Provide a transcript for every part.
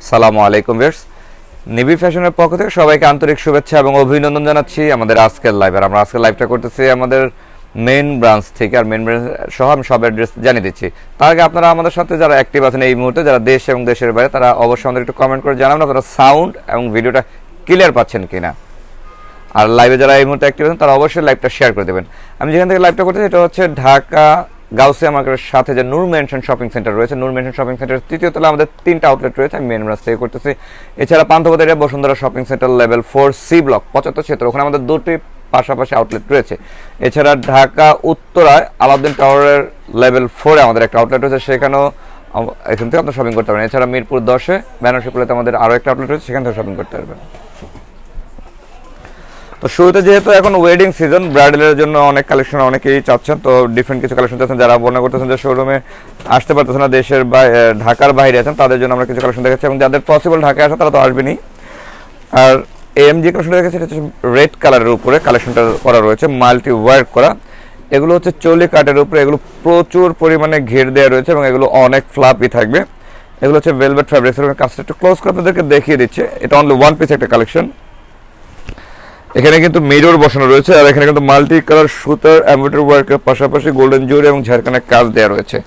সালামু আলাইকুম ভিউয়ার্স, নিবি ফ্যাশনের পক্ষ থেকে সবাইকে আন্তরিক শুভেচ্ছা এবং অভিনন্দন জানাচ্ছি আমরা আজকের লাইভটা করতেছি আমাদের মেইন ব্রাঞ্চ থেকে। আর মেইন ব্রাঞ্চ সহ আমি সব অ্যাড্রেস জানিয়ে দিচ্ছি। তার আগে আপনারা আমাদের সাথে যারা অ্যাক্টিভ আছেন এই মুহূর্তে, যারা দেশ এবং দেশের বাইরে, তারা অবশ্যই আমাদের একটু কমেন্ট করে জানাবেন আপনারা সাউন্ড এবং ভিডিওটা ক্লিয়ার পাচ্ছেন কিনা। আর লাইভে যারা এই মুহূর্তে অ্যাক্টিভ আছেন তারা অবশ্যই লাইভটা শেয়ার করে দেবেন। আমি যেখান থেকে লাইভটা করতেছি এটা হচ্ছে ঢাকা গাউসিয়া মার্কেটের সাথে যে নূর মেনশন শপিং সেন্টার রয়েছে। নূর মেনশন শপিং সেন্টারের তৃতীয় তলায় আমাদের 3টা আউটলেট রয়েছে, আমি মেন ব্রাঞ্চ থেকে করতেছি। এছাড়া Panthapath area Bashundhara shopping centre level 4 C block 75 ক্ষেত্র, ওখানে আমাদের দুটি পাশাপাশি আউটলেট রয়েছে। এছাড়া ঢাকা উত্তরায় আলাউদ্দিন টাওয়ারের লেভেল 4 আমাদের একটা আউটলেট রয়েছে, সেখানেও এখান থেকে আপনারা শপিং করতে পারেন। এছাড়া মিরপুর 10-এ ব্যানারশিপগুলোতে আমাদের আরও একটা আউটলেট রয়েছে, সেখান থেকে শপিং করতে পারবেন। তো শুরুতে যেহেতু এখন ওয়েডিং সিজন, ব্রাইডালের জন্য অনেক কালেকশন অনেকেই চাচ্ছেন, তো ডিফারেন্ট কিছু কালেকশন চাচ্ছেন। যারা বর্ণনা করতেছেন যে শোরুমে আসতে পারতেছেন না, দেশের ঢাকার বাইরে আছেন, তাদের জন্য আমরা কিছু কালেকশন দেখাচ্ছি। এবং যাদের পসিবল ঢাকায় আসে তারা তো আসবেনই। আর এএমজি কালেকশনটা দেখেছি, এটা হচ্ছে রেড কালারের উপরে কালেকশনটা করা রয়েছে, মাল্টি ওয়ার্ক করা। এগুলো হচ্ছে চলি কাটের উপরে, এগুলো প্রচুর পরিমাণে ঘের দেওয়া রয়েছে এবং এগুলো অনেক ফ্লাপি থাকবে। এগুলো হচ্ছে ভেলভেট ফ্যাব্রিক্সের। কাজটা একটু ক্লোজ করে আপনাদেরকে দেখিয়ে দিচ্ছে। এটা অনলি ওয়ান পিস একটা কালেকশন। এখানে কিন্তু মিরর বসানো রয়েছে, আর এখানে কিন্তু মাল্টি কালার সুতার এমব্রয়ডারি ওয়ার্কের পাশাপাশি গোল্ডেন জুরি এবং ঝাড়খানের কাজ দেওয়া রয়েছে।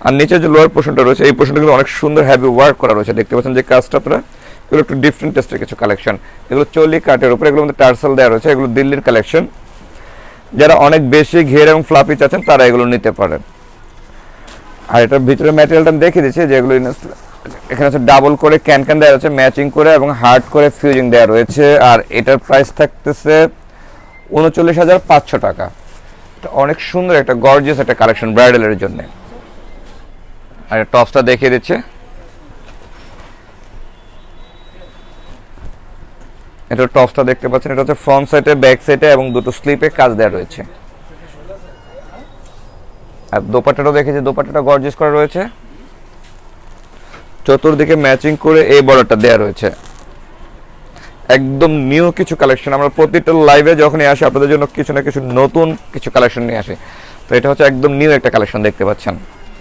আর নিচে যে লোয়ার পোর্শনটা রয়েছে, এই পোর্শনটা কিন্তু অনেক সুন্দর হ্যাভি ওয়ার্ক করা রয়েছে। দেখতে পাচ্ছেন যে কাজটা আপনারা, এগুলো একটু ডিফারেন্ট টেস্টের কিছু কালেকশন। এগুলো চলি কাটের উপরে, এগুলো মধ্যে টার্সেল দেওয়া রয়েছে। এগুলো দিল্লির কালেকশন। যারা অনেক বেশি ঘের এবং ফ্লাপি চাচ্ছেন তারা এগুলো নিতে পারেন। আর এটার ভিতরে ম্যাটেরিয়ালটা আমি দেখিয়ে দিচ্ছি, যেগুলো এখানে হচ্ছে ডাবল করে ক্যান দেওয়া রয়েছে, ম্যাচিং করে এবং হার্ড করে ফিউজিং দেওয়া রয়েছে। আর এটার প্রাইস থাকতেছে 39,500 টাকা। এটা অনেক সুন্দর একটা গর্জিয়াস একটা কালেকশন ব্রাইডালের জন্য। আর টপসটা দেখিয়ে দিচ্ছে, এটা টপসটা দেখতে পাচ্ছেন। এটা হচ্ছে ফ্রন্ট সাইডে, ব্যাক সাইডে এবং দুটো স্লিপে কাজ দেওয়া রয়েছে। আর দোপাট্টাটাও দেখেছি, দোপাট্টাটা গর্জিয়াস করা রয়েছে, চতুর্দিকে ম্যাচিং করে এই বর্ডারটা দেওয়া রয়েছে। একদম নিউ কিছু কালেকশন। আমরা প্রতিটা লাইভে যখনই আসি আপনাদের জন্য কিছু না কিছু নতুন কিছু কালেকশন নিয়ে আসি। তো এটা হচ্ছে একদম নিউ একটা কালেকশন দেখতে পাচ্ছেন,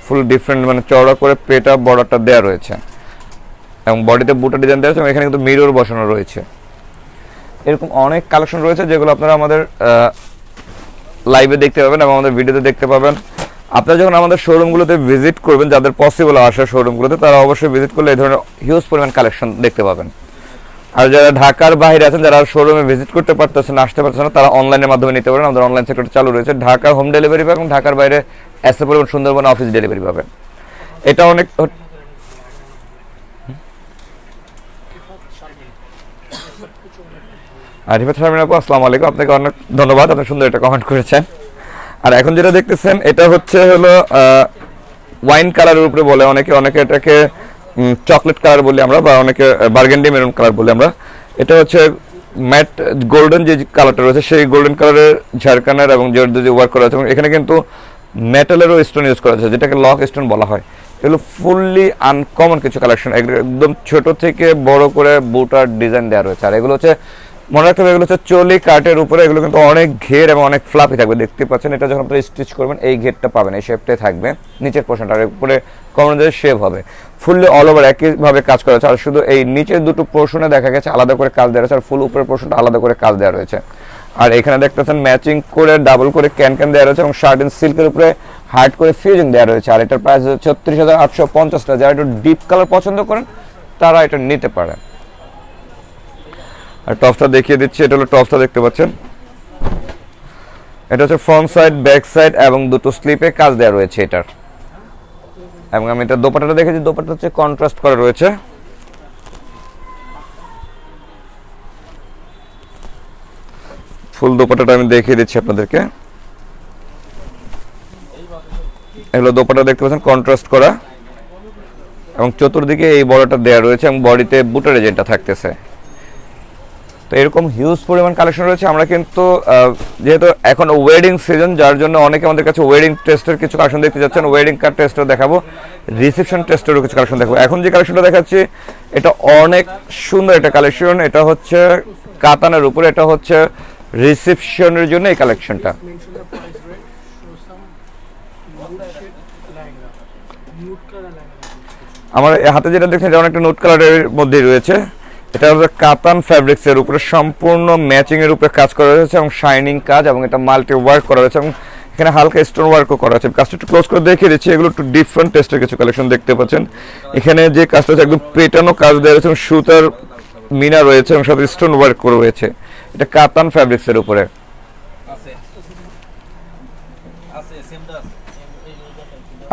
ফুল ডিফারেন্ট, মানে চওড়া করে পেটা বর্ডারটা দেওয়া রয়েছে এবং বডিতে বুটা ডিজাইন দেওয়া রয়েছে এবং এখানে কিন্তু মিরর বসানো রয়েছে। এরকম অনেক কালেকশন রয়েছে যেগুলো আপনারা আমাদের লাইভে দেখতে পাবেন এবং আমাদের ভিডিওতে দেখতে পাবেন। আপনারা যখন আমাদের শোরুমগুলোতে ভিজিট করবেন, যাদের পসিবল আসে শোরুমগুলোতে, তারা অবশ্যই ভিজিট করলে এই ধরনের হিউজ পরিমাণ কালেকশন দেখতে পাবেন। আর যারা ঢাকার বাইরে আছেন, যারা শোরুমে ভিজিট করতে পারতেছেন না, আসতে পারতেছেন না, তারা অনলাইনের মাধ্যমে নিতে পারেন। আমাদের অনলাইন সেক্টর চালু রয়েছে। ঢাকার হোম ডেলিভারি পাবেন এবং ঢাকার বাইরে এসএ সুন্দরবন অফিস ডেলিভারি পাবেন। এটা অনেক রিফাত শারমিন আপু, আসসালামু আলাইকুম। আপনাকে অনেক ধন্যবাদ, আপনি সুন্দর একটা কমেন্ট করেছেন। আর এখন যেটা দেখতেছেন এটা হচ্ছে হলো ওয়াইন কালারের উপরে বলে অনেকে, অনেকে এটাকে চকলেট কালার বলি আমরা, বা অনেকে বার্গেন্ডি মেরুন কালার বলি আমরা। এটা হচ্ছে ম্যাট গোল্ডেন যে কালারটা রয়েছে, সেই গোল্ডেন কালারের ঝাড়খানের এবং জর্দুজি ওয়ার্ক করা আছে। এবং এখানে কিন্তু মেটালেরও স্টোন ইউজ করা হয়েছে, যেটাকে লক স্টোন বলা হয়। এগুলো ফুললি আনকমন কিছু কালেকশন, একদম ছোট থেকে বড় করে বুটার ডিজাইন দেওয়া রয়েছে। আর এগুলো হচ্ছে মনে রাখতে হবে, এগুলো হচ্ছে চলি কাটের উপরে, এগুলো কিন্তু অনেক ঘের এবং অনেক ফ্লাপি থাকবে। দেখতে পাচ্ছেন, এটা যখন আপনারা স্টিচ করবেন এই ঘেরটা পাবেন, এই শেপটাই থাকবে নিচের পোর্শনটা, আর উপরে কমন শেপ হবে। ফুললি অল ওভার একইভাবে কাজ করা হয়েছে। আর শুধু এই নিচের দুটো পোর্শনে দেখা গেছে আলাদা করে কাজ দেওয়া রয়েছে, আর ফুল উপরের পোর্শনটা আলাদা করে কাজ দেওয়া রয়েছে। আর এখানে দেখতেছেন ম্যাচিং করে ডাবল করে ক্যান দেওয়া রয়েছে এবং শার্ট সিল্কের উপরে হার্ড করে ফিউজিং দেওয়া রয়েছে। আর এটার প্রাইস হচ্ছে 36,850 টাকা। যারা একটু ডিপ কালার পছন্দ করেন তারা এটা নিতে পারেন। আর টপসটা দেখিয়ে দিচ্ছি, এটা হলো টপসটা দেখতে পাচ্ছেন। এটা হচ্ছে ফ্রন্ট সাইড, ব্যাক সাইড এবং দুটো স্লিপে কাজ দেওয়া রয়েছে এটার। এবং আমি এটা দোপাট্টাটা দেখেছি, দোপাট্টা হচ্ছে কন্ট্রাস্ট করা রয়েছে। ফুল দোপাট্টাটা আমি দেখিয়ে দিচ্ছি আপনাদেরকে। এগুলো দোপাট্টা দেখতে পাচ্ছেন কন্ট্রাস্ট করা এবং চতুর্দিকে এই বর্ডারটা দেওয়া রয়েছে এবং বডিতে বুটার ডিজাইনটা থাকতেছে। তো এরকম হিউজ পরিমাণ কালেকশন রয়েছে। আমরা কিন্তু যেহেতু এখন ওয়েডিং সিজন, যার জন্য অনেকে আমাদের কাছে ওয়েডিং টেস্টের কিছু কালেকশন দেখতে যাচ্ছেন। ওয়েডিং কার্ড টেস্টও দেখাবো, রিসেপশন টেস্টেরও কিছু কালেকশন দেখাবো। এখন যে কালেকশনটা দেখাচ্ছি এটা অনেক সুন্দর একটা কালেকশন। এটা হচ্ছে কাতানের উপরে, এটা হচ্ছে রিসেপশনের জন্য এই কালেকশনটা। আমার হাতে যেটা দেখছেন এটা অনেকটা নোট কালারের মধ্যে রয়েছে। এটা হচ্ছে কাতান ফ্যাব্রিক্সের উপরে সম্পূর্ণ ম্যাচিং এর উপরে কাজ করা হয়েছে এবং শাইনিং কাজ, এবং এটা মাল্টি ওয়ার্ক করা হয়েছে এবং এখানে হালকা স্টোন ওয়ার্কও করা আছে। কাজটা একটু ক্লোজ করে দেখিয়ে দিচ্ছি। এগুলো একটু ডিফারেন্ট টেস্টের কিছু কালেকশন দেখতে পাচ্ছেন। এখানে যে কাজটা হচ্ছে একদম পেটানো কাজ দেওয়া রয়েছে এবং সুতার মিনা রয়েছে এবং সাথে স্টোন ওয়ার্ক করা রয়েছে। এটা কাতান ফ্যাব্রিক্সের উপরে।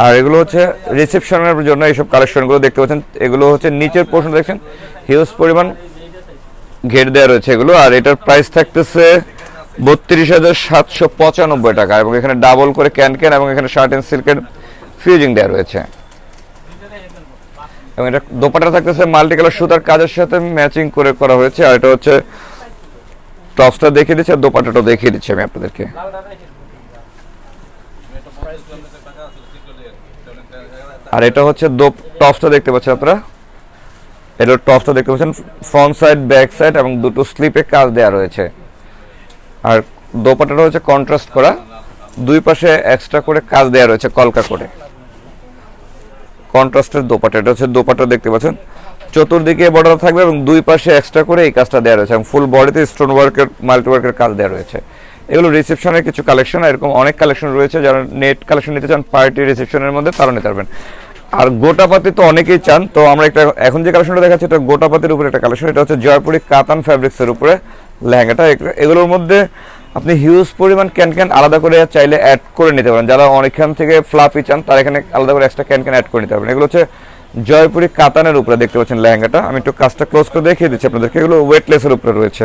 আর এগুলো হচ্ছে রিসেপশনের জন্য এইসব কালেকশনগুলো দেখতে পাচ্ছেন। এগুলো হচ্ছে নিচের পোর্শন দেখছেন হিউজ পরিমাণ ঘের দেওয়া রয়েছে এগুলো। আর এটার প্রাইস থাকতেছে 32,795 টাকা, এবং এখানে ডাবল করে ক্যান এবং এখানে শার্ট এন্ড সিল্কের ফিউজিং দেওয়া রয়েছে। এবং এটা দোপাট্টা থাকতেছে মাল্টি কালার সুতার কাজের সাথে ম্যাচিং করে করা হয়েছে। আর এটা হচ্ছে টপসটা দেখিয়ে দিচ্ছি আর দোপাট্টাটাও দেখিয়ে দিচ্ছি আমি আপনাদেরকে। আর এটা হচ্ছে টপসটা দেখতে পাচ্ছেন আপনারা, এটা টপসটা দেখতে পাচ্ছেন ফ্রন্ট সাইড ব্যাক সাইড এবং দুটো স্লিপে কাজ দেওয়া রয়েছে। আর দোপাট্টাটা হচ্ছে কন্ট্রাস্ট করা, দুই পাশে এক্সট্রা করে কাজ দেওয়া রয়েছে কলকা করে কন্ট্রাস্টের দোপাট্টা। এটা হচ্ছে দোপাট্টা দেখতে পাচ্ছেন, চতুর্দিকে বর্ডার থাকবে এবং দুই পাশে এক্সট্রা করে এই কাজটা দেওয়া রয়েছে এবং ফুল বডিতে স্টোন ওয়ার্কের মাল্টি ওয়ার্কের কাজ দেওয়া রয়েছে। এগুলো রিসেপশনের কিছু কালেকশন, এরকম অনেক কালেকশন রয়েছে। যারা নেট কালেকশন নিতে চান পার্টি রিসেপশনের মধ্যে তারা নিতে পারবেন। আর গোটাপাতি তো অনেকেই চান, তো আমরা একটা এখন যে কালেকশনটা দেখাচ্ছি এটা গোটাপাতির উপরে একটা কালেকশন। এটা হচ্ছে জয়পুরি কাতান ফ্যাব্রিক্সের উপরে লেহেঙ্গাটা। এগুলোর মধ্যে আপনি হিউজ পরিমাণ ক্যান আলাদা করে চাইলে অ্যাড করে নিতে পারেন। যারা অনেকখান থেকে ফ্লাফি চান তারা এখানে আলাদা করে এক্সট্রা ক্যান অ্যাড করে নিতে পারবেন। এগুলো হচ্ছে জয়পুরি কাতানের উপরে দেখতে পাচ্ছেন লেহেঙ্গাটা। আমি একটু কাজটা ক্লোজ করে দেখিয়ে দিচ্ছি আপনাদেরকে। এগুলো ওয়েটলেসের উপরে রয়েছে।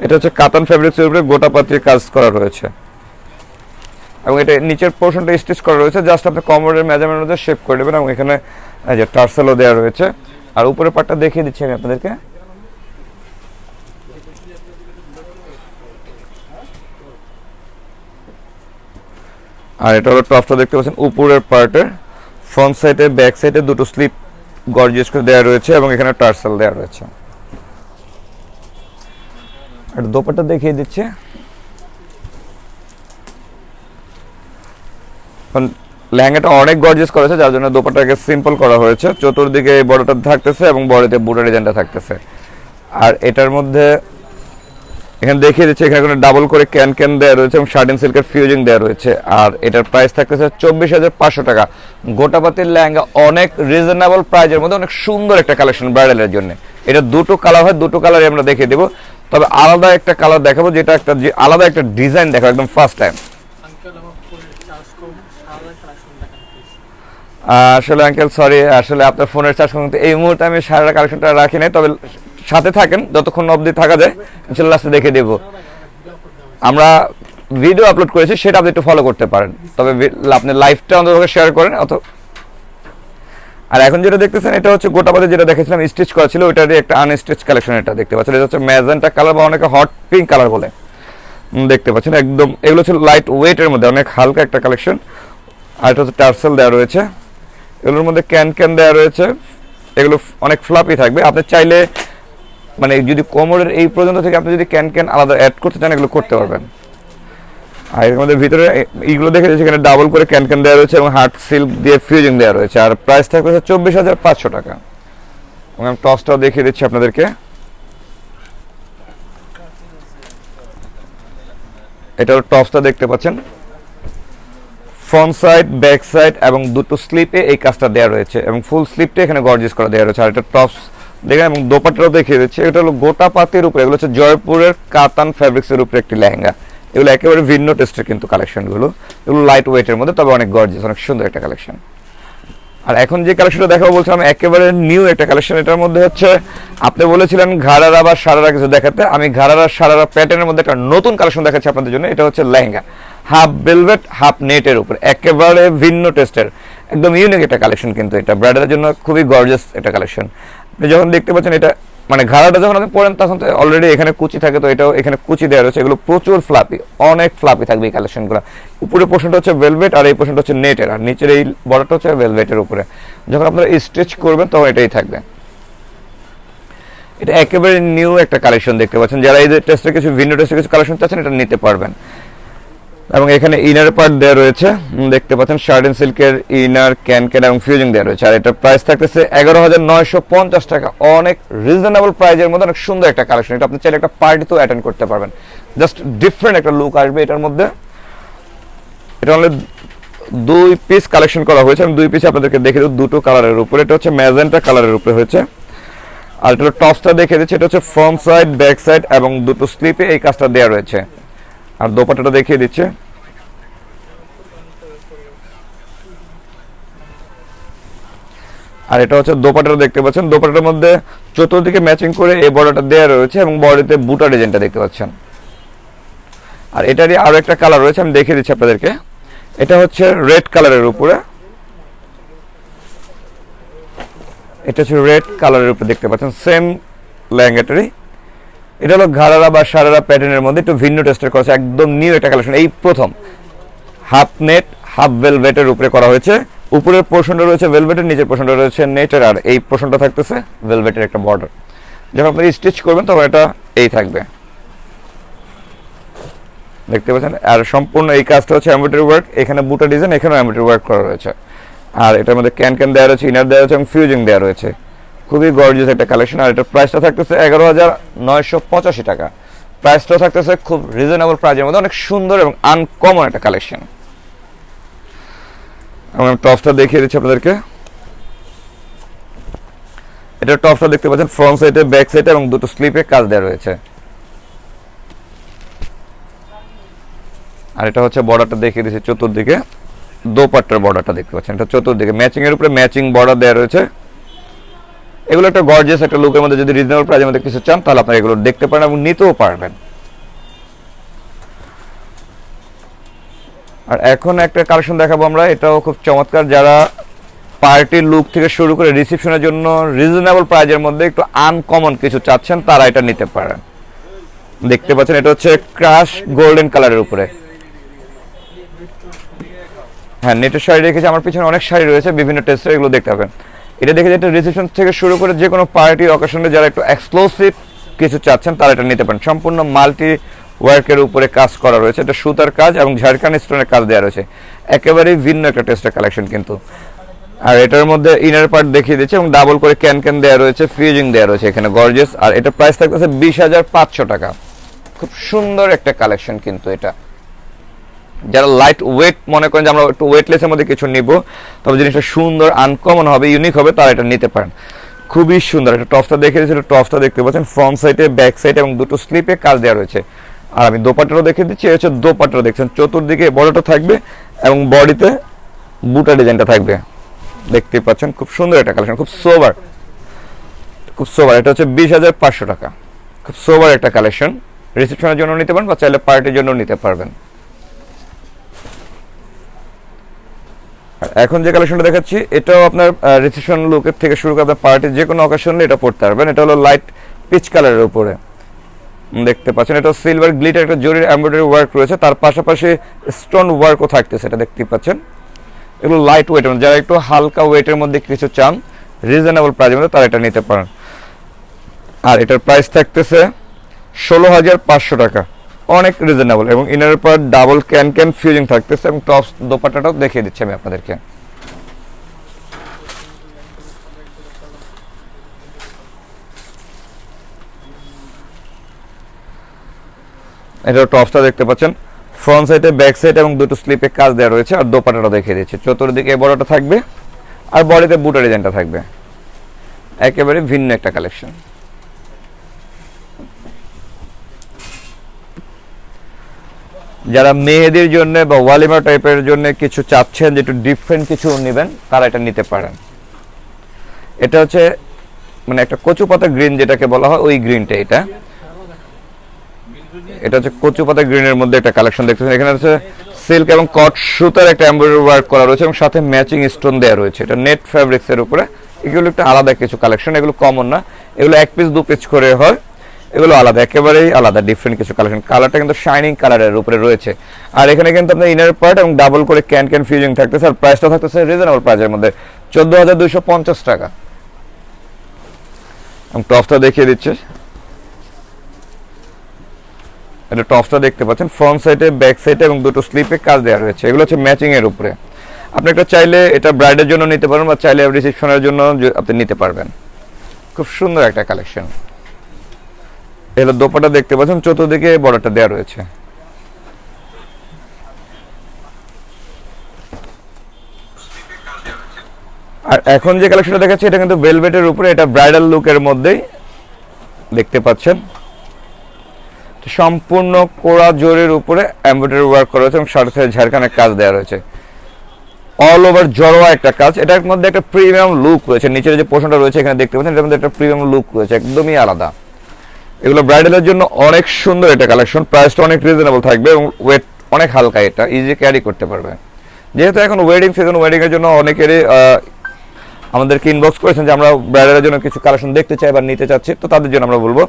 এটা হচ্ছে কাতান ফ্যাব্রিক্সের উপরে গোটাপাতির কাজ করা রয়েছে এবং এটা নিচের পোর্শনটা স্টিচ করা রয়েছে। জাস্ট আপনি কমরের মেজারমেন্ট অনুযায়ী শেপ করে দেবেন এবং এখানে এই যে টার্সেলও দেওয়া রয়েছে। আর উপরের পার্টটা দেখিয়ে দিচ্ছি আমি আপনাদেরকে। আর এটা হলো টপসটা দেখতে পাচ্ছেন উপরের পার্টের ফ্রন্ট সাইডে ব্যাক সাইডে দুটো স্লিপ গর্জিয়াস করে দেওয়া রয়েছে এবং এখানে টার্সেল দেওয়া রয়েছে। আর দোপাট্টা দেখিয়ে দিচ্ছে। লেহেঙ্গাটা অনেক গর্জিয়াস করেছে যার জন্য দোপাট্টাকে সিম্পল করা হয়েছে। চতুর্দিকে বড়টা থাকতেছে এবং বড়তে বুটা ডিজাইনটা থাকতেছে। আর এটার মধ্যে এখানে দেখিয়ে দিচ্ছে এখানে কোনো ডাবল করে ক্যান দেওয়া রয়েছে এবং শার্ট এন্ড সিল্কের ফিউজিং দেওয়া রয়েছে। আর এটার প্রাইস থাকতেছে 24,500 টাকা। গোটাপাতির লেহেঙ্গা অনেক রিজনেবল প্রাইজের মধ্যে অনেক সুন্দর একটা কালেকশন ব্রাইডালের জন্য। এটা দুটো কালার হয়, দুটো কালারই আমরা দেখিয়ে দেবো, তবে আলাদা একটা কালার দেখাবো যেটা একটা আলাদা একটা ডিজাইন দেখাবো একদম ফার্স্ট টাইম। আসলে আঙ্কেল সরি, আসলে আপনার ফোনের চার্জ করতে এই মুহূর্তে আমি সারা কালেকশনটা রাখি নাই, তবে সাথে থাকেন যতক্ষণ অবধি থাকা যায় ইনশাআল্লাহ লাস্টে দেখে দেবো। আমরা ভিডিও আপলোড করেছি সেটা আপনি একটু ফলো করতে পারেন, তবে আপনি লাইভটা অন্তত শেয়ার করেন আর এখন যেটা দেখতেছেন এটা হচ্ছে গোটাপাতি যেটা দেখেছিলাম স্টিচ করা ছিল ওইটারই একটা আনস্টিচ কালেকশন। এটা দেখতে পাচ্ছেন এটা হচ্ছে ম্যাজেন্টা কালার বা অনেকে হট পিঙ্ক কালার বলে দেখতে পাচ্ছেন। একদম এগুলো ছিল লাইট ওয়েটের মধ্যে অনেক হালকা একটা কালেকশন। আর এটা হচ্ছে টার্সেল দেওয়া রয়েছে, এগুলোর মধ্যে ক্যান দেওয়া রয়েছে। এগুলো অনেক ফ্লাপি থাকবে, আপনি চাইলে মানে যদি কোমরের এই পর্যন্ত থেকে আপনি যদি ক্যান আলাদা অ্যাড করতে চান এগুলো করতে পারবেন। আর এর মধ্যে ভিতরে এইগুলো দেখে যাচ্ছে এখানে ডাবল করে ক্যান দেওয়া রয়েছে এবং হার্ট সিল্ক দিয়ে ফিউজিং দেওয়া রয়েছে। আর প্রাইস থাকবে 24,500 টাকা। এবং আমি টপসটাও দেখিয়ে দিচ্ছি আপনাদেরকে। এটা টপসটা দেখতে পাচ্ছেন ফ্রন্ট সাইড ব্যাক সাইড এবং দুটো স্লিপে এই কাজটা দেওয়া রয়েছে এবং ফুল স্লিপটা এখানে গর্জিয়াস করা দেওয়া রয়েছে। আর এটা টপস দেখেন এবং দোপাট্টাও দেখিয়ে দিচ্ছে। এটা হলো গোটাপাতির উপরে, এগুলো হচ্ছে জয়পুরের কাতান ফ্যাব্রিক্সের উপরে একটি লেহেঙ্গা। এগুলো একেবারে ভিন্ন টেস্টের কিন্তু কালেকশনগুলো, এগুলো লাইট ওয়েটের মধ্যে তবে অনেক গর্জিয়াস, অনেক সুন্দর একটা কালেকশন। আর এখন যে কালেকশনটা দেখাবো বলছিলাম একেবারে নিউ একটা কালেকশন। এটার মধ্যে হচ্ছে আপনি বলেছিলেন ঘাড়ারা বা সারারা কিছু দেখাতে, আমি ঘাড়ারা সারারা প্যাটার্নের মধ্যে একটা নতুন কালেকশন দেখাচ্ছি আপনাদের জন্য। এটা হচ্ছে লেহেঙ্গা হাফ ভেলভেট হাফ নেটের উপর, একেবারে ভিন্ন টেস্টের একদম ইউনিক একটা কালেকশন। কিন্তু এটা ব্রাইডালের জন্য খুবই গর্জিয়াস একটা কালেকশন। আপনি যখন দেখতে পাচ্ছেন এটা মানে ঘাড়াটা যখন আপনি পরেন তখন তো অলরেডি এখানে কুচি থাকে, তো এটাও এখানে কুচি দেওয়া রয়েছে। এগুলো প্রচুর ফ্লাপি, অনেক ফ্লাপি থাকবে এই কালেকশনগুলো। উপরে পোর্শনটা হচ্ছে ভেলভেট আর এই পোর্শনটা হচ্ছে নেটের, আর নিচের এই বর্ডারটা হচ্ছে ভেলভেটের উপরে। যখন আপনারা স্টিচ করবেন তখন এটাই থাকবে। এটা একেবারে নিউ একটা কালেকশন দেখতে পাচ্ছেন। যারা এই টেস্টের কিছু ভিন্ন টেস্টের কিছু কালেকশন চাচ্ছেন এটা নিতে পারবেন। এবং এখানে ইনার পার্ট দেওয়া রয়েছে, দেখতে পাচ্ছেন শার্টেন সিল্কের ইনার ক্যান এবং ফিউজিং দেওয়া রয়েছে। আর এটার প্রাইস থাকতেছে 11,950 টাকা। অনেক রিজনেবল প্রাইজের মধ্যে অনেক সুন্দর একটা কালেকশন। এটা আপনি চাইলে একটা পার্টিতেও অ্যাটেন্ড করতে পারবেন, জাস্ট ডিফারেন্ট একটা লুক আসবে এটার মধ্যে। এটা অনলি 2 পিস কালেকশন করা হয়েছে, আমি 2 পিস আপনাদেরকে দেখে দেব দুটো কালারের উপরে। এটা হচ্ছে ম্যাজেন্টা কালারের উপরে হয়েছে। আর এটা টপসটা দেখে দিচ্ছি, এটা হচ্ছে ফ্রন্ট সাইড ব্যাক সাইড এবং দুটো স্লিপে এই কাজটা দেওয়া রয়েছে। আর দোপাট্টাটা দেখিয়ে দিচ্ছে, আর এটা হচ্ছে দোপাট্টাটা দেখতে পাচ্ছেন। দোপাট্টার মধ্যে চতুর্দিকে ম্যাচিং করে এই বর্ডারটা দেওয়া রয়েছে এবং বডিতে বুটা ডিজাইনটা দেখতে পাচ্ছেন। আর এটারই আরো একটা কালার রয়েছে, আমি দেখিয়ে দিচ্ছি আপনাদেরকে। এটা হচ্ছে রেড কালারের উপরে, এটা হচ্ছে রেড কালারের উপরে দেখতে পাচ্ছেন সেম লেহেঙ্গাটারই। এটা হলো ঘাড়ারা বা সারারা প্যাটার্নের মধ্যে একটু ভিন্ন টেস্টের করা, একদম নিউ একটা কালেকশন। এই প্রথম হাফ নেট হাফ ভেলভেটের উপরে করা হয়েছে। উপরের পোর্শনটা রয়েছে ভেলভেটের, নিচের পোর্শনটা রয়েছে নেটের, আর এই পোর্শনটা থাকতেছে ভেলভেটের একটা বর্ডার। যখন আপনি স্টিচ করবেন তখন এটা এই থাকবে, দেখতে পাচ্ছেন। আর সম্পূর্ণ এই কাজটা হচ্ছে এমব্রয়ডারি ওয়ার্ক, এখানে বুটা ডিজাইন, এখানেও এমব্রয়ডারি ওয়ার্ক করা রয়েছে। আর এটার মধ্যে ক্যান দেওয়া রয়েছে, ইনার দেওয়া রয়েছে এবং ফিউজিং দেওয়া রয়েছে। খুবই গর্জিয়াস একটা কালেকশন। আর এটার প্রাইসটা থাকতেছে 11,985 টাকা। প্রাইসটাও থাকতেছে খুব রিজনেবল প্রাইসের মধ্যে, অনেক সুন্দর এবং আনকমন একটা কালেকশন। আমি টপসটা দেখিয়ে দিচ্ছি আপনাদেরকে। এটা টপসটা দেখতে পাচ্ছেন ফ্রন্ট সাইডে ব্যাক সাইডে এবং দুটো স্লিপে কাজ দেওয়া রয়েছে। আর এটা হচ্ছে বর্ডারটা দেখিয়ে দিচ্ছি চতুর্দিকে, দোপাট্টার বর্ডারটা দেখতে পাচ্ছেন। এটা চতুর্দিকে ম্যাচিং এর উপরে ম্যাচিং বর্ডার দেওয়া রয়েছে। এগুলো একটা গর্জিয়াস একটা লুকের মধ্যে, যদি রিজনেবল প্রাইসের মধ্যে কিছু চান তাহলে আপনারা এগুলো দেখতে পারেন এবং নিতেও পারবেন। আর এখন একটা কালেকশন দেখাবো আমরা, এটাও খুব চমৎকার। যারা পার্টির লুক থেকে শুরু করে রিসেপশনের জন্য রিজনেবল প্রাইসের মধ্যে একটু আনকমন কিছু চাচ্ছেন তারা এটা নিতে পারেন। দেখতে পাচ্ছেন এটা হচ্ছে ক্রাশ গোল্ডেন কালারের উপরে। হ্যাঁ, নেটের শাড়ি রেখেছি, আমার পিছনে অনেক শাড়ি রয়েছে বিভিন্ন টেস্টের, এগুলো দেখতে পাবেন। এটা দেখে যেটা রিসেপশন থেকে শুরু করে যে কোনো পার্টি অকেশনে যারা একটু এক্সক্লুসিভ কিছু চাচ্ছেন তারা এটা নিতে পারেন। সম্পূর্ণ মাল্টি ওয়ার্কের উপরে কাজ করা রয়েছে, এটা সুতার কাজ এবং ঝাড়খান স্টোনের কাজ দেওয়া রয়েছে। একেবারেই ভিন্ন একটা টেস্টের কালেকশন কিন্তু। আর এটার মধ্যে ইনার পার্ট দেখিয়ে দিচ্ছে এবং ডাবল করে ক্যান দেওয়া রয়েছে, ফিউজিং দেওয়া রয়েছে এখানে গর্জিয়াস। আর এটা প্রাইস থাকতেছে 20,500 টাকা। খুব সুন্দর একটা কালেকশন কিন্তু এটা। যারা লাইট ওয়েট মনে করেন যে আমরা একটু ওয়েটলেসের মধ্যে কিছু নিব, তবে জিনিসটা সুন্দর আনকমন হবে, ইউনিক হবে, তারা এটা নিতে পারেন। খুবই সুন্দর। এটা টপসটা দেখে দিচ্ছি, টপসটা দেখতে পাচ্ছেন ফ্রন্ট সাইডে ব্যাক সাইড এবং দুটো স্লিপে কাজ দেওয়া রয়েছে। আর আমি দোপাট্টাও দেখে দিচ্ছি, এই হচ্ছে দোপাট্টা দেখছেন, চতুর্দিকে বড়টা থাকবে এবং বডিতে বুটা ডিজাইনটা থাকবে, দেখতে পাচ্ছেন। খুব সুন্দর একটা কালেকশন, খুব সোবার, খুব সোবার। এটা হচ্ছে 20,500 টাকা। খুব সোবার একটা কালেকশন, রিসেপশনের জন্য নিতে পারেন বা চাইলে পার্টির জন্য নিতে পারবেন। এখন যে কালেকশনটা দেখাচ্ছি এটাও আপনার রিসেপশন লুকের থেকে শুরু করে আপনার পার্টির যে কোনো অকেশনে এটা পড়তে পারবেন। এটা হলো লাইট পিচ কালারের উপরে, দেখতে পাচ্ছেন। এটা সিলভার গ্লিটার একটা জরির এমব্রয়ডারি ওয়ার্ক রয়েছে, তার পাশাপাশি স্টোন ওয়ার্কও থাকতেছে, এটা দেখতে পাচ্ছেন। এগুলো লাইট ওয়েটের, যারা একটু হালকা ওয়েটের মধ্যে কিছু চান রিজনেবল প্রাইসের মধ্যে তারা এটা নিতে পারেন। আর এটার প্রাইস থাকতেছে 16,500 টাকা, অনেক রিজনেবল। এবং inner part double can fusing থাকতেছে এবং টপস দোপাট্টাটাও দেখিয়ে দিচ্ছি আমি আপনাদেরকে। এটা টপসটা দেখতে পাচ্ছেন, ফ্রন্ট সাইডে ব্যাক সাইড এবং দুটো স্লিপে কাজ দেওয়া রয়েছে। আর দোপাট্টাটা দেখিয়ে দিচ্ছি, চতুর্দিকে বড়টা থাকবে আর বডিতে বুটা ডিজাইনটা থাকবে। একেবারে ভিন্ন একটা কালেকশন। যারা মেয়েদের জন্য বা ওয়ালিমা টাইপের জন্য কিছু চাচ্ছেন যে একটু ডিফারেন্ট কিছু নেবেন তারা এটা নিতে পারেন। এটা হচ্ছে মানে একটা কচু পাতা গ্রিন যেটাকে বলা হয়, ওই গ্রিনটা। এটা হচ্ছে কচু পাতা গ্রিনের মধ্যে একটা কালেকশন দেখতেছেন। এখানে হচ্ছে সিল্ক এবং কট সুতার একটা এমব্রয়ডারি ওয়ার্ক করা রয়েছে এবং সাথে ম্যাচিং স্টোন দেওয়া রয়েছে। এটা নেট ফ্যাব্রিক্স এর উপরে। এগুলো একটা আলাদা কিছু কালেকশন, এগুলো কমন না, এগুলো এক পিস দু পিস করে হয়, এগুলো আলাদা, একেবারেই আলাদা ডিফারেন্ট কিছু কালেকশন। কালারটা কিন্তু শাইনিং কালারের উপরে রয়েছে। আর এখানে কিন্তু আপনার ইনার পার্ট এবং ডাবল করে ক্যান ফিউজিং থাকতেছে। আর প্রাইসটা থাকতেছে রিজনেবল প্রাইসের মধ্যে 14,250 টাকা। আমি টপসটা দেখিয়ে দিচ্ছি, এটা টপসটা দেখতে পাচ্ছেন, ফ্রন্ট সাইডে, ব্যাক সাইডে এবং দুটো স্লিপে কাজ দেওয়া রয়েছে। এগুলো হচ্ছে ম্যাচিং এর উপরে। আপনি একটা চাইলে এটা ব্রাইডের জন্য নিতে পারেন বা চাইলে রিসেপশনের জন্য আপনি নিতে পারবেন। খুব সুন্দর একটা কালেকশন। এগুলো দোপাট্টা দেখতে পাচ্ছেন, চতুর্দিকে বর্ডারটা দেওয়া রয়েছে। আর এখন যে কালেকশনটা দেখাচ্ছি এটা কিন্তু ভেলভেটের উপরে, এটা ব্রাইডাল লুকের মধ্যেই দেখতে পাচ্ছেন। সম্পূর্ণ কোড়া জরির উপরে এমব্রয়ডারি ওয়ার্ক করা হয়েছে এবং সাথে ঝাড়খানের কাজ দেওয়া রয়েছে। অল ওভার জড়োয়া একটা কাজ। এটার মধ্যে একটা প্রিমিয়াম লুক রয়েছে। নিচের যে পোর্শনটা রয়েছে এখানে দেখতে পাচ্ছেন, এটার মধ্যে একটা প্রিমিয়াম লুক রয়েছে, একদমই আলাদা। এগুলো ব্রাইডালের জন্য অনেক সুন্দর একটা কালেকশন। প্রাইসটা অনেক রিজনেবল থাকবে এবং ওয়েট অনেক হালকা, এটা ইজি ক্যারি করতে পারবে। যেহেতু এখন ওয়েডিং সিজন, ওয়েডিং এর জন্য অনেকেরই আমাদেরকে ইনবক্স করেছেন যে আমরা ব্রাইডালের জন্য কিছু কালেকশন দেখতে চাই বা নিতে চাচ্ছি, তো তাদের জন্য আমরা বলবো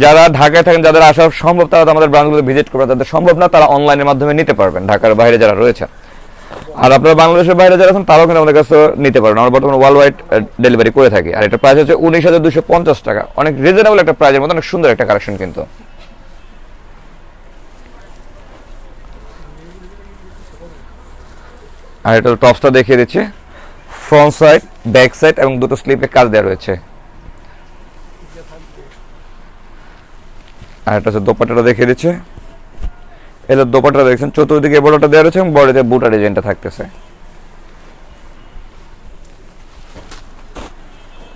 যারা ঢাকায় থাকেন, যাদের আসা সম্ভব তারা আমাদের ব্রাঞ্চগুলো ভিজিট করবে, যাদের সম্ভব না তারা অনলাইনের মাধ্যমে নিতে পারবেন ঢাকার বাইরে যারা রয়েছেন। আর আপনারা বাংলাদেশের বাইরে যারা আছেন তারাও কিন্তু আমাদের কাছে নিতে পারবেন। আমরা বর্তমানে ওয়ার্ল্ড ওয়াইড ডেলিভারি করে থাকি। আর এটা প্রাইস হচ্ছে 19,250 টাকা। অনেক রিজনেবল একটা প্রাইসের মধ্যে অনেক সুন্দর একটা কালেকশন কিন্তু। আর এটা টপসটা দেখিয়ে দিচ্ছি, ফ্রন্ট সাইড, ব্যাক সাইড এবং দুটো স্লিপে কাজ দেওয়া রয়েছে। আর এটা হচ্ছে দোপাট্টাটা দেখিয়ে দিচ্ছে। এর দোপাট্টা দেখছেন, চতুর্দিকে বড়টা দেওয়া রয়েছে এবং বডিতে বুটা ডিজাইনটা থাকতেছে।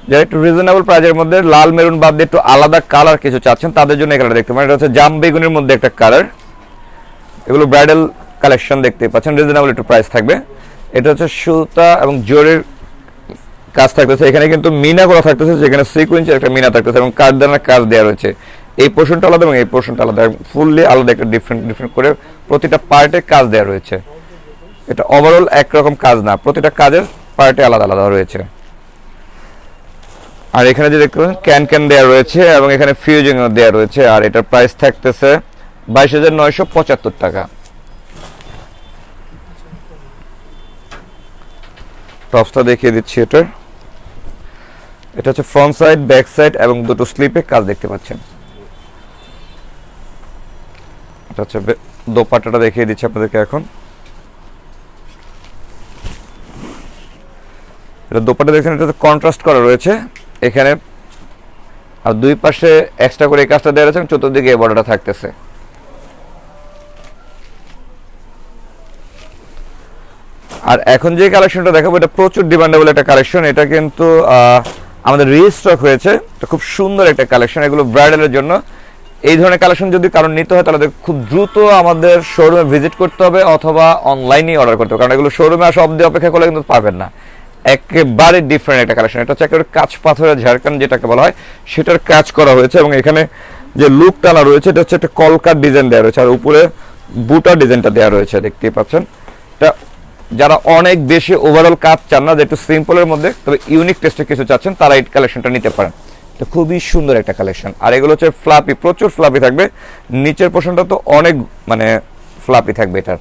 যারা একটু রিজনেবল প্রাইজের মধ্যে লাল মেরুন বাদ দিয়ে একটু আলাদা কালার কিছু চাচ্ছেন তাদের জন্য এই কালারটা দেখতে পারেন। এটা হচ্ছে জাম বেগুনের মধ্যে একটা কালার। এগুলো ব্রাইডাল কালেকশন দেখতে পাচ্ছেন, রিজনেবল একটু প্রাইস থাকবে। এটা হচ্ছে সুতা এবং জরির কাজ থাকতেছে। এখানে কিন্তু মিনা করা থাকতেছে, যেখানে সিকোয়েন্সের একটা মিনা থাকতেছে এবং কাঠদানার কাজ দেওয়া রয়েছে। এই পোর্শনটা আলাদা এবং এই পোর্শনটা আলাদা, ফুললি আলাদা, একটা ডিফারেন্ট করে প্রতিটা পার্টে কাজ দেওয়া রয়েছে। এটা ওভারঅল একরকম কাজ না, প্রতিটা কাজের পার্টে আলাদা আলাদা রয়েছে। আর এখানে যে দেখতে পাচ্ছেন ক্যান দেওয়া রয়েছে এবং এখানে ফিউজিং দেওয়া রয়েছে। আর এটার প্রাইস থাকতেছে 22,975 টাকা। টপসটা দেখিয়ে দিচ্ছি। এটা হচ্ছে ফ্রন্ট সাইড, ব্যাক সাইড এবং দুটো স্লিপে কাজ দেখতে পাচ্ছেন। এটা হচ্ছে দোপাট্টাটা দেখিয়ে দিচ্ছি আপনাদেরকে এখন। এটা দোপাট্টা দেখছেন, এটা কন্ট্রাস্ট করা রয়েছে এখানে, আর দুই পাশে এক্সট্রা করে এই কাজটা দেওয়া রয়েছে, চতুর্দিকে এই বর্ডারটা থাকতেছে। আর এখন যে কালেকশনটা দেখাবো এটা প্রচুর ডিমান্ডেবল একটা কালেকশন। এটা কিন্তু আমাদের রিস্টক হয়েছে, তো খুব সুন্দর একটা কালেকশন। এগুলো ব্রাইডালের জন্য। এই ধরনের কালেকশন যদি কারণ নিতে হয় তাহলে খুব দ্রুত আমাদের শোরুমে ভিজিট করতে হবে অথবা অনলাইনেই অর্ডার করতে হবে, কারণ এগুলো শোরুমে আসা অবধি অপেক্ষা করলে কিন্তু পাবেন না। একেবারে ডিফারেন্ট একটা কালেকশন। এটা হচ্ছে একেবারে কাঁচ পাথরের ঝাড়খান যেটাকে বলা হয় সেটার কাজ করা হয়েছে এবং এখানে যে লুক টানা রয়েছে এটা হচ্ছে একটা কলকার ডিজাইন দেওয়া রয়েছে আর উপরে বুটার ডিজাইনটা দেওয়া রয়েছে, দেখতেই পাচ্ছেন। এটা যারা অনেক বেশি ওভারঅল কাজ চান না, যে একটু সিম্পলের মধ্যে তবে ইউনিক টেস্টে কিছু চাচ্ছেন, তারা এই কালেকশনটা নিতে পারেন। তো খুবই সুন্দর একটা কালেকশন। আর এগুলো হচ্ছে ফ্লাপি, প্রচুর ফ্লাপি থাকবে। নিচের পোর্শনটা তো অনেক ফ্লাপি থাকবে। এটার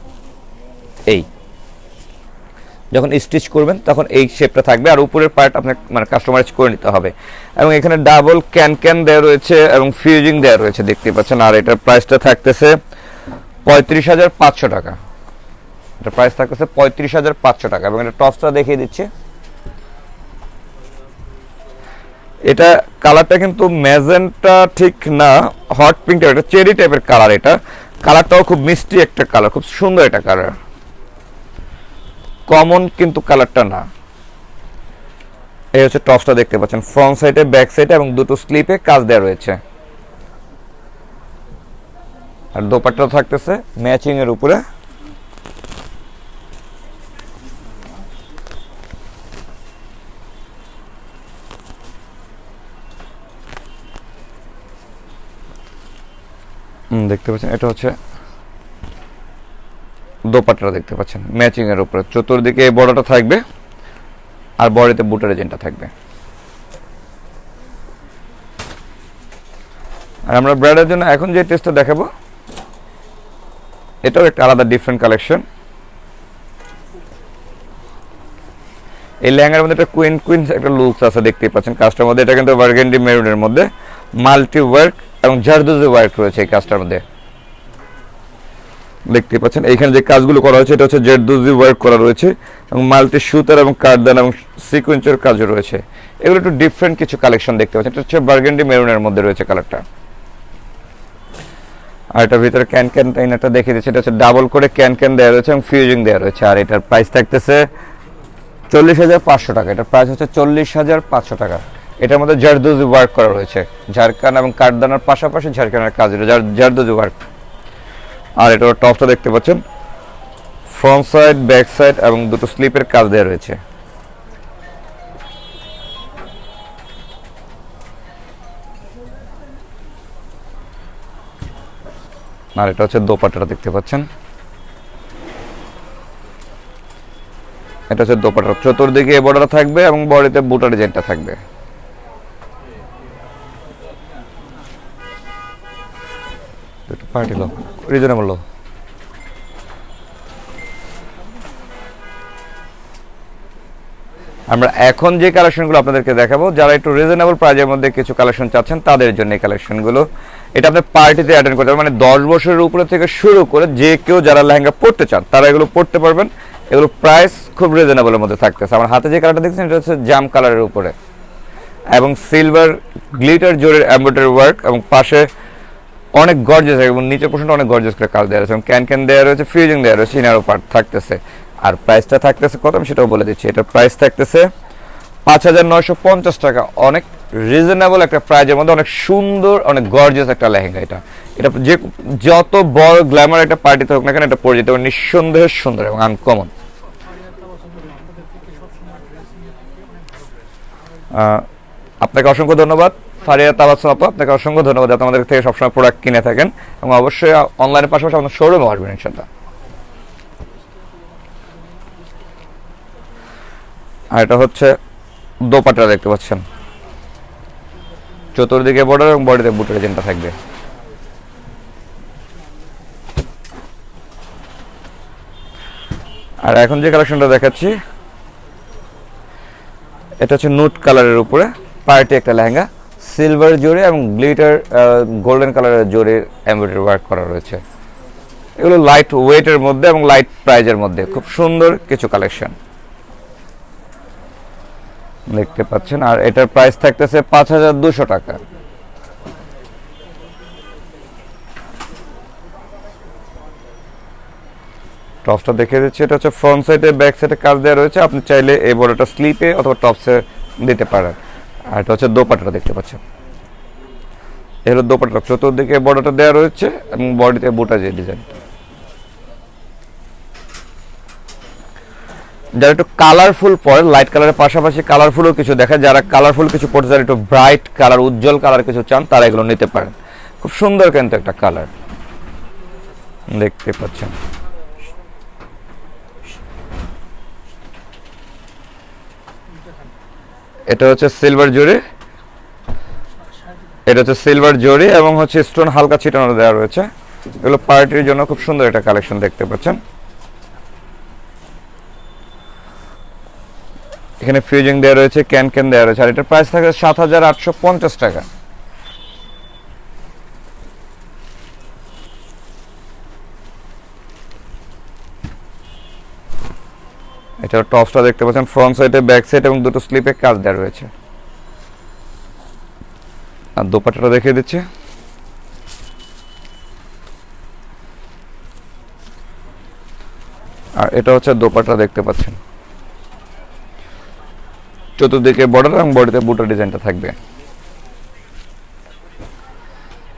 এই যখন স্টিচ করবেন তখন এই শেপটা থাকবে আর উপরের পার্ট আপনার কাস্টমাইজ করে নিতে হবে। এবং এখানে ডাবল ক্যান দেওয়া রয়েছে এবং ফিউজিং দেওয়া রয়েছে, দেখতে পাচ্ছেন। আর এটার প্রাইসটা থাকতেছে 35,500 টাকা। এটা প্রাইস থাকতেছে 35,500 টাকা। এবং এটা টপসটা দেখিয়ে দিচ্ছি। এটা কালারটা কিন্তু ম্যাজেন্টা ঠিক না, হট পিঙ্ক টাইপের, চেরি টাইপের কালার। এটা কালারটাও খুব মিষ্টি একটা কালার, খুব সুন্দর একটা কালার, কমন কিন্তু কালারটা না। এই হচ্ছে টপসটা দেখতে পাচ্ছেন, ফ্রন্ট সাইডে, ব্যাক সাইডে এবং দুটো স্লিপে কাজ দেওয়া রয়েছে। আর দোপাট্টা থাকতেছে ম্যাচিং এর উপরে। দেখতে পাচ্ছেন, এটা হচ্ছে দোপাট্টা দেখতে পাচ্ছেন ম্যাচিং এর উপরে, চতুর্দিকে এই বড়টা থাকবে আর বডিতে বুটার ডিজাইনটা থাকবে। আর আমরা ব্রাইডের জন্য এখন যে টেস্টটা দেখাবো এটাও একটা আলাদা ডিফারেন্ট কালেকশন। এই লেহেঙ্গার মধ্যে একটা কুইন একটা লুকস আছে, দেখতেই পাচ্ছেন। কাজটার মধ্যে এটা কিন্তু বার্গেন্ডি মেরুনের মধ্যে মাল্টি ওয়ার্ক এবং জারদোজি ওয়ার্ক রয়েছে এই কাজটার মধ্যে। দেখতে পাচ্ছেন এইখানে যে কাজগুলো করা হয়েছে এটা হচ্ছে জেরদোজি ওয়ার্ক করা রয়েছে এবং মাল্টি সুতার এবং কাঠদান এবং সিকোয়েন্সের কাজও রয়েছে। এগুলো একটু ডিফারেন্ট কিছু কালেকশন দেখতে পাচ্ছেন। এটা হচ্ছে বার্গেন্ডি মেরুনের মধ্যে রয়েছে কালারটা। আর এটার ভিতরে ক্যান টাইনারটা দেখিয়ে দিচ্ছে, এটা হচ্ছে ডাবল করে ক্যান দেওয়া রয়েছে এবং ফিউজিং দেওয়া রয়েছে। আর এটার প্রাইস থাকতেছে 40,500 টাকা। এটার প্রাইস হচ্ছে 40,500 টাকা। এটার মধ্যে জারদোজি ওয়ার্ক করা রয়েছে, ঝাড়খান এবং কাঠদানার পাশাপাশি ঝাড়খানের কাজ, এটা জারদোজি ওয়ার্ক। আর এটার টপটা দেখতে পাচ্ছেন ফ্রন্ট সাইড, ব্যাক সাইড এবং দুটো স্লিপের কাজ দেওয়া রয়েছে। আর এটা হচ্ছে দোপাট্টাটা দেখতে পাচ্ছেন, এটা হচ্ছে দোপাট্টা। চতুর্দিকে বর্ডার থাকবে এবং বডিতে বুটা ডিজাইনটা থাকবে। পার্টি লো রিজনেবল লো। আমরা এখন যে কালেকশনগুলো আপনাদেরকে দেখাবো, যারা একটু রিজনেবল প্রাইজের মধ্যে কিছু কালেকশন চাচ্ছেন তাদের জন্য এই কালেকশনগুলো। এটা আপনি পার্টিতে অ্যাটেন্ড করতে পারবেন, মানে 10 বছরের উপরে থেকে শুরু করে যে কেউ যারা লেহেঙ্গা পড়তে চান তারা এগুলো পড়তে পারবেন। এগুলো প্রাইস খুব রিজনেবলের মধ্যে থাকতেছে। আমার হাতে যে কালারটা দেখছেন এটা হচ্ছে জাম কালারের উপরে এবং সিলভার গ্লিটার জরির এমব্রয়ডারি ওয়ার্ক এবং পাশে অনেক গর্জিয়াস এবং নিচের পোর্শনটা অনেক গর্জিয়াস করে কাজ দেওয়া রয়েছে এবং ক্যান দেওয়া রয়েছে, ফিউজিং দেওয়া রয়েছে, ইনারও পার্ট থাকতেছে। আর প্রাইসটা থাকতেছে কত আমি সেটাও বলে দিচ্ছি। এটার প্রাইস থাকতেছে 5,950 টাকা। অনেক রিজনেবল একটা প্রাইজের মধ্যে অনেক সুন্দর, অনেক গর্জিয়াস একটা লেহেঙ্গা। এটা যে যত বড় গ্ল্যামার একটা পার্টিতে হোক না কেন এটা পরে যেতে পারে, নিঃসন্দেহে সুন্দর এবং আনকমন। আপনাকে অসংখ্য ধন্যবাদ ফারিয়া তাবাসসুম আপু, আপনাকে অসংখ্য ধন্যবাদ আপনি আমাদের থেকে সবসময় প্রোডাক্ট কিনে থাকেন এবং অবশ্যই অনলাইনের পাশাপাশি আপনার শোরুমে আসবেন ইনশাআল্লাহ। আর এটা হচ্ছে দোপাট্টা দেখতে পাচ্ছেন, চতুর্দিকে বর্ডার এবং বডিতে বুটের ডিজাইনটা থাকবে। আর এখন যে কালেকশনটা দেখাচ্ছি এটা হচ্ছে নুট কালারের উপরে পার্টি একটা লেহেঙ্গা, সিলভার জরি এবং গ্লিটার গোল্ডেন কালারের জরির এমব্রয়ডারি ওয়ার্ক করা রয়েছে। এগুলো লাইট ওয়েটের মধ্যে এবং লাইট প্রাইজের মধ্যে খুব সুন্দর কিছু কালেকশন দেখতে পাচ্ছেন। আর এটার প্রাইস থাকতেছে 5,200 টাকা। টপসটা দেখিয়ে দিচ্ছি, এটা হচ্ছে ফ্রন্ট সাইডে ব্যাক সাইডে কাজ দেওয়া রয়েছে, আপনি চাইলে এই বর্ডারটা স্লিপে অথবা টপসে দিতে পারেন। আর এটা হচ্ছে দোপাট্টাটা দেখতে পাচ্ছেন, এই হলো দোপাট্টা, চতুর্দিকে বর্ডারটা দেওয়া রয়েছে এবং বডিতে বুটা যে ডিজাইন। যারা একটু কালারফুল পরে, লাইট কালারের পাশাপাশি কালারফুলও কিছু দেখায়, যারা কালারফুল কিছু পড়তে চান, একটু ব্রাইট কালার, উজ্জ্বল কালার কিছু চান, তারা এগুলো নিতে পারেন। খুব সুন্দর কিন্তু একটা কালার দেখতে পাচ্ছেন। এটা হচ্ছে সিলভার জরি, এটা হচ্ছে সিলভার জরি এবং হচ্ছে স্টোন হালকা ছিটানো দেওয়া রয়েছে। এগুলো পার্টির জন্য খুব সুন্দর একটা কালেকশন দেখতে পাচ্ছেন। এখানে ফিউজিং দেওয়া রয়েছে, ক্যান দেওয়া রয়েছে। আর এটার প্রাইস থাকে 7,850 টাকা। এটার টপসটা দেখতে পাচ্ছেন, ফ্রন্ট সাইডে ব্যাক সাইড এবং দুটো স্লিপে কাজ দেওয়া রয়েছে। আর দোপাট্টাটা দেখিয়ে দিচ্ছি, আর এটা হচ্ছে দোপাট্টা দেখতে পাচ্ছেন, চতুর্দিকে বর্ডার এবং বডিতে বুটা ডিজাইনটা থাকবে।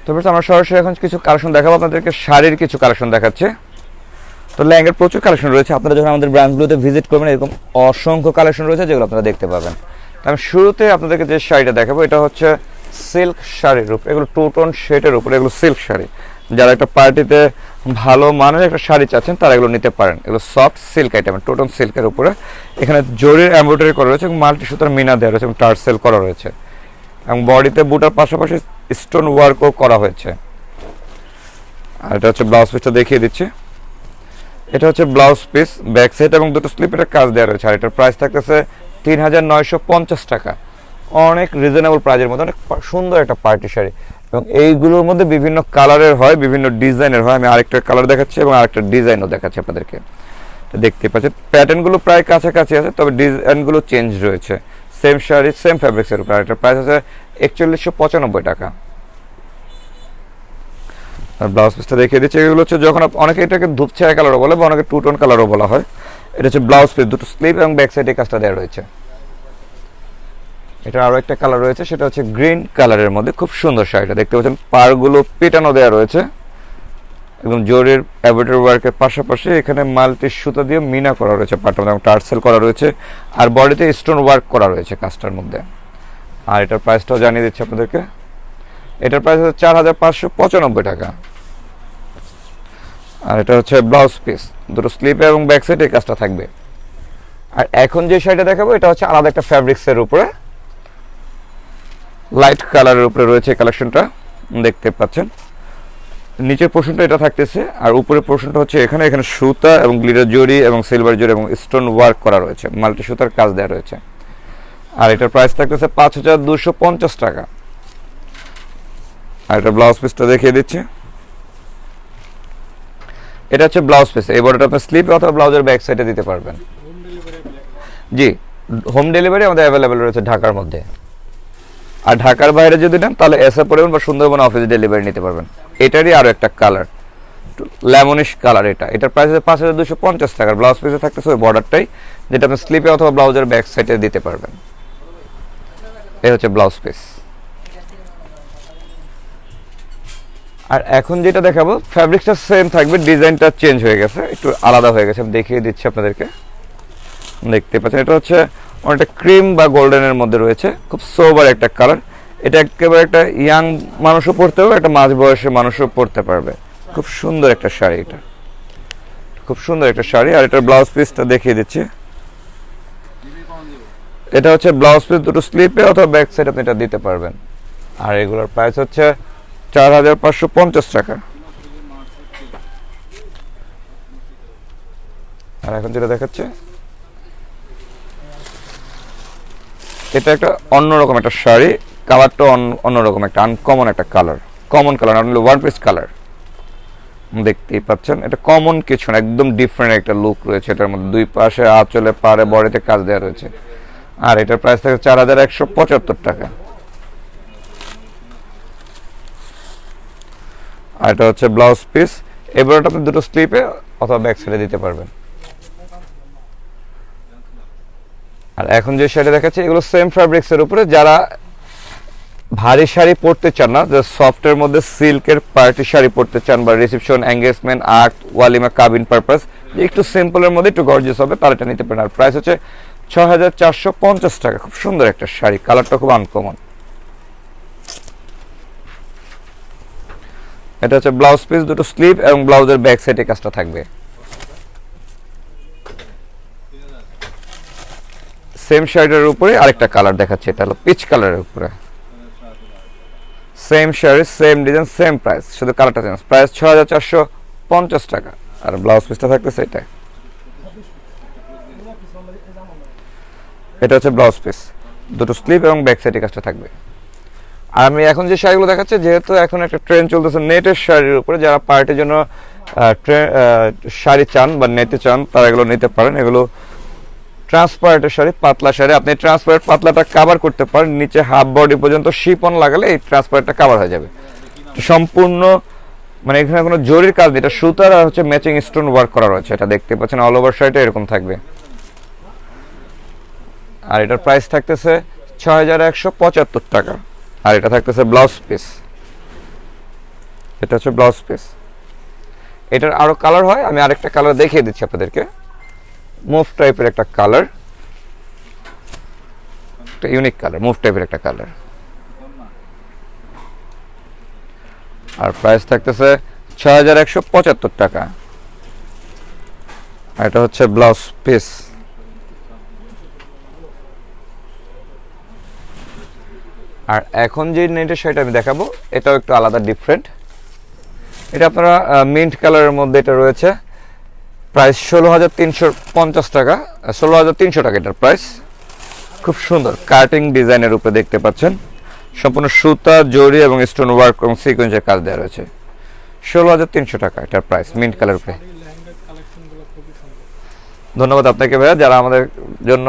তো আমরা সরাসরি এখন কিছু কালেকশন দেখাবো আপনাদেরকে, শাড়ির কিছু কালেকশন দেখাচ্ছে। তো লেহেঙ্গার প্রচুর কালেকশন রয়েছে, আপনারা যখন আমাদের ব্র্যান্ডগুলোতে ভিজিট করবেন এরকম অসংখ্য কালেকশন রয়েছে যেগুলো আপনারা দেখতে পাবেন। আমি শুরুতে আপনাদেরকে যে শাড়িটা দেখাবো এটা হচ্ছে সিল্ক শাড়ির উপর, এগুলো টু টোন শেডের উপরে, এগুলো সিল্ক শাড়ি। যারা একটা পার্টিতে ভালো মানের একটা শাড়ি চাচ্ছেন তারা এগুলো নিতে পারেন। এগুলো soft silk item, two tone সিল্কের উপরে, এখানে জরির এমব্রয়ডারি করা রয়েছে এবং মাল্টি সুতার মিনা দেওয়া রয়েছে এবং টার্সেল করা রয়েছে এবং বডিতে বুটার পাশাপাশি স্টোন ওয়ার্কও করা হয়েছে। আর এটা হচ্ছে ব্লাউজ পিসটা দেখিয়ে দিচ্ছি, এটা হচ্ছে ব্লাউজ পিস, ব্যাক সাইড এবং দুটো স্লিপের কাজ দেওয়া রয়েছে। আর এটার প্রাইস থাকতেছে 3,950 টাকা। অনেক রিজনেবল প্রাইজের মধ্যে অনেক সুন্দর একটা পার্টি শাড়ি। এবং এইগুলোর মধ্যে বিভিন্ন কালারের হয়, বিভিন্ন ডিজাইনের হয়। আমি আরেকটা কালার দেখাচ্ছি এবং আরেকটা ডিজাইনও দেখাচ্ছি আপনাদেরকে। দেখতে পাচ্ছেন প্যাটার্নগুলো প্রায় কাছাকাছি আছে, তবে ডিজাইনগুলো চেঞ্জ রয়েছে। সেম শাড়ি সেম ফ্যাব্রিক্সের উপর। আর এটার প্রাইস আছে 4195 টাকা। আর ব্লাউজ পিসটা দেখিয়ে দিচ্ছি। এগুলো হচ্ছে যখন অনেকে এটাকে ধূপছায়া কালারও বলে বা অনেকে টু টোন কালারও বলা হয়। এটা হচ্ছে ব্লাউজ পিস, দুটো স্লিভ এবং ব্যাক সাইডে কাজটা দেওয়া রয়েছে। এটা আরো একটা কালার রয়েছে, সেটা হচ্ছে গ্রিন কালারের মধ্যে। খুব সুন্দর শাড়িটা দেখতে পাচ্ছেন, পাড়গুলো পেটানো দেওয়া রয়েছে এবং জরির এমব্রয়ডারি ওয়ার্কের পাশাপাশি এখানে মাল্টি সুতা দিয়ে মিনা করা রয়েছে, পাটটা এবং টার্সেল করা রয়েছে, আর বডিতে স্টোন ওয়ার্ক করা রয়েছে কাজটার মধ্যে। আর এটার প্রাইসটাও জানিয়ে দিচ্ছি আপনাদেরকে। এটার প্রাইস হচ্ছে 4595 টাকা। আর এটা হচ্ছে ব্লাউজ পিস, দুটো স্লিপ এবং ব্যাক সাইডে এই কাজটা থাকবে। আর এখন যে শাড়িটা দেখাবো এটা হচ্ছে আলাদা একটা ফ্যাব্রিক্সের উপরে, লাইট কালারের উপরে রয়েছে কালেকশনটা, দেখতে পাচ্ছেন। নিচের পোর্শনটা এটা থাকতেছে, আর উপরের পোর্শনটা হচ্ছে এখানে সুতা এবং গ্লিটার জরি এবং সিলভার জরি এবং স্টোন ওয়ার্ক করা রয়েছে, মাল্টি সুতার কাজ দেওয়া রয়েছে। আর এটার প্রাইস থাকতেছে 5250 টাকা। আর এটা ব্লাউজ পিসটা দেখিয়ে দিচ্ছি। এটা হচ্ছে ব্লাউজ পিস। এই বডিটা আপনি স্লিপ অথবা ব্লাউজের ব্যাক সাইডে দিতে পারবেন। জি, হোম ডেলিভারি আমাদের অ্যাভেলেবেল রয়েছে ঢাকার মধ্যে। আর ঢাকার বাইরে যদি নেন তাহলে এসে পড়বেন বা সুন্দরবন অফিস ডেলিভারি নিতে পারবেন। এটারই আরো একটা কালার, লেমনিশ কালার। এটার প্রাইস আছে 5250 টাকা। ব্লাউজ পিসে থাকতেছে ওই বর্ডারটাই, যেটা আপনি স্লিপে অথবা ব্লাউজের ব্যাক সাইডে দিতে পারবেন। এই হচ্ছে ব্লাউজ পিস। আর এখন যেটা দেখাবো ফ্যাব্রিক্সটা সেম থাকবে, ডিজাইনটা চেঞ্জ হয়ে গেছে, একটু আলাদা হয়ে গেছে। আমি দেখিয়ে দিচ্ছি আপনাদেরকে, দেখতে পাচ্ছেন। এটা হচ্ছে অনেকটা ক্রিম বা গোল্ডেনের মধ্যে রয়েছে, খুব সোবার একটা কালার। এটা একেবারে একটা ইয়াং মানুষও পরতে পারবে, একটা মাঝ বয়সের মানুষও পরতে পারবে। খুব সুন্দর একটা শাড়ি, এটা খুব সুন্দর একটা শাড়ি। আর এটার ব্লাউজ পিসটা দেখিয়ে দিচ্ছি। এটা হচ্ছে ব্লাউজ পিস, দুটো স্লিপে অথবা ব্যাক সাইড আপনি এটা দিতে পারবেন। আর এগুলোর প্রাইস হচ্ছে 4550 টাকা। আর এখন যেটা দেখাচ্ছে এটা একটা অন্যরকম একটা শাড়ি, কালারটা অন্যরকম, একটা আনকমন একটা কালার, কমন কালার, না ওয়ান পিস কালার। দেখতেই পাচ্ছেন এটা কমন কিছু না, একদম ডিফারেন্ট একটা লুক রয়েছে এটার মধ্যে। দুই পাশে আঁচলে পাড়ে বডিতে কাজ দেওয়া রয়েছে। আর এটার প্রাইস থাকে 4175 টাকা। আর এটা হচ্ছে ব্লাউজ পিস। এবার আপনি দুটো স্লিপে অথবা ব্যাক সাইডে দিতে পারবেন। আর এখন যে শাড়ি দেখাচ্ছে এগুলো সেম ফ্যাব্রিক্সের উপরে। যারা ভারী শাড়ি পরতে চান না, যে সফটের মধ্যে সিল্কের পার্টি শাড়ি পরতে চান বা রিসেপশন, এঙ্গেজমেন্ট, আর্ট, ওয়ালিমা, কাবিন পারপাস, একটু সিম্পলের মধ্যে একটু গর্জিয়াস হবে, তারা এটা নিতে পারেন। আর প্রাইস হচ্ছে 6450 টাকা। খুব সুন্দর একটা শাড়ি, কালারটা খুব আনকমন। এটা হচ্ছে ব্লাউজ পিস, দুটো স্লিভ এবং ব্লাউজের ব্যাক সাইডে কাজটা থাকবে। সেম শাড়ির উপরে আরেকটা কালার দেখাচ্ছে, এটা হলো পিচ কালারের উপরে। Same sari same design same price, শুধু কালারটা চেঞ্জ। প্রাইস 6450 টাকা। আর ব্লাউজ পিসটা থাকতেছে এটা। এটা হচ্ছে ব্লাউজ পিস, দুটো স্লিভ এবং ব্যাক সাইডে কাজটা থাকবে। আর আমি এখন যে শাড়িগুলো দেখাচ্ছি, যেহেতু এখন একটা ট্রেন্ড চলতেছে নেটের শাড়ির উপরে, যারা পার্টির জন্য শাড়ি চান বা নেটে চান তারা এগুলো নিতে পারেন। এগুলো ট্রান্সপারেন্টের শাড়ি, পাতলা শাড়ি। আপনি ট্রান্সপারেন্ট পাতলাটা কভার করতে পারেন, নিচে হাফ বডি পর্যন্ত শিপন লাগালে এই ট্রান্সপারেন্টটা কভার হয়ে যাবে সম্পূর্ণ। মানে এখানে কোনো জরির কাজ নেই, এটা সুতার আর হচ্ছে ম্যাচিং স্টোন ওয়ার্ক করা রয়েছে। এটা দেখতে পাচ্ছেন অল ওভার শাড়িটা এরকম থাকবে। আর এটার প্রাইস থাকতেছে 6175 টাকা। আর এটা থাকতেছে ব্লাউজ পিস। এটা হচ্ছে ব্লাউজ পিস। এটার আরো কালার হয়, আমি আরেকটা কালার দেখিয়ে দিচ্ছি আপনাদেরকে। মুভ টাইপের একটা কালার, একটা ইউনিক কালার, মুভ টাইপের একটা কালার। আর প্রাইস থাকতেছে 6175 টাকা। আর এটা হচ্ছে ব্লাউজ পিস। আর এখন যে নেটের শাড়িটা আমি দেখাবো এটাও একটু আলাদা, ডিফারেন্ট। এটা আপনারা মিন্ট কালারের মধ্যে এটা রয়েছে। প্রাইস 16350 টাকা, 16300 টাকা এটার প্রাইস। খুব সুন্দর কাটিং ডিজাইনের উপরে দেখতে পাচ্ছেন। সম্পূর্ণ সুতা, জরি এবং স্টোন ওয়ার্ক এবং সিকোয়েন্সের কাজ দেওয়া রয়েছে। 16,300 টাকা এটার প্রাইস, মিন্ট কালার উপরে। ধন্যবাদ আপনাকে ভাইয়া, যারা আমাদের জন্য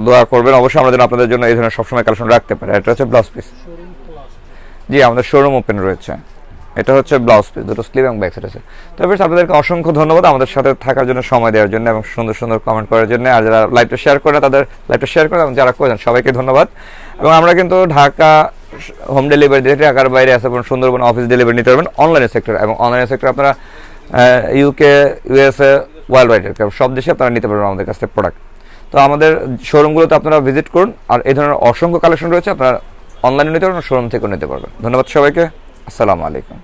দোয়া করবেন। অবশ্যই আমরা যেন আপনাদের জন্য এই ধরনের সবসময় কালেকশন রাখতে পারি। এটা হচ্ছে ব্লাউজ পিস। জি, আমাদের শোরুম ওপেন রয়েছে। এটা হচ্ছে ব্লাউজ পিস, দুটো স্লিভ এবং ব্যাক সাইড আছে। তবে আপনাদেরকে অসংখ্য ধন্যবাদ আমাদের সাথে থাকার জন্য, সময় দেওয়ার জন্য এবং সুন্দর সুন্দর কমেন্ট করার জন্য। আর যারা লাইভটা শেয়ার করে তাদের লাইভটা শেয়ার করে এবং যারা করেন সবাইকে ধন্যবাদ। এবং আমরা কিন্তু ঢাকা হোম ডেলিভারি দিয়ে ঢাকার বাইরে আছে এবং সুন্দরবন অফিস ডেলিভারি নিতে পারবেন অনলাইনের সেক্টর, এবং অনলাইনের সেক্টর আপনারা ইউকে, ইউএসএ, ওয়ার্ল্ড ওয়াইড সব দেশে আপনারা নিতে পারবেন আমাদের কাছ থেকে প্রোডাক্ট। তো আমাদের শোরুমগুলোতে আপনারা ভিজিট করুন। আর এই ধরনের অসংখ্য কালেকশন রয়েছে, আপনারা অনলাইনে নিতে পারবেন, শোরুম থেকেও নিতে পারবেন। ধন্যবাদ সবাইকে, আসসালামু আলাইকুম।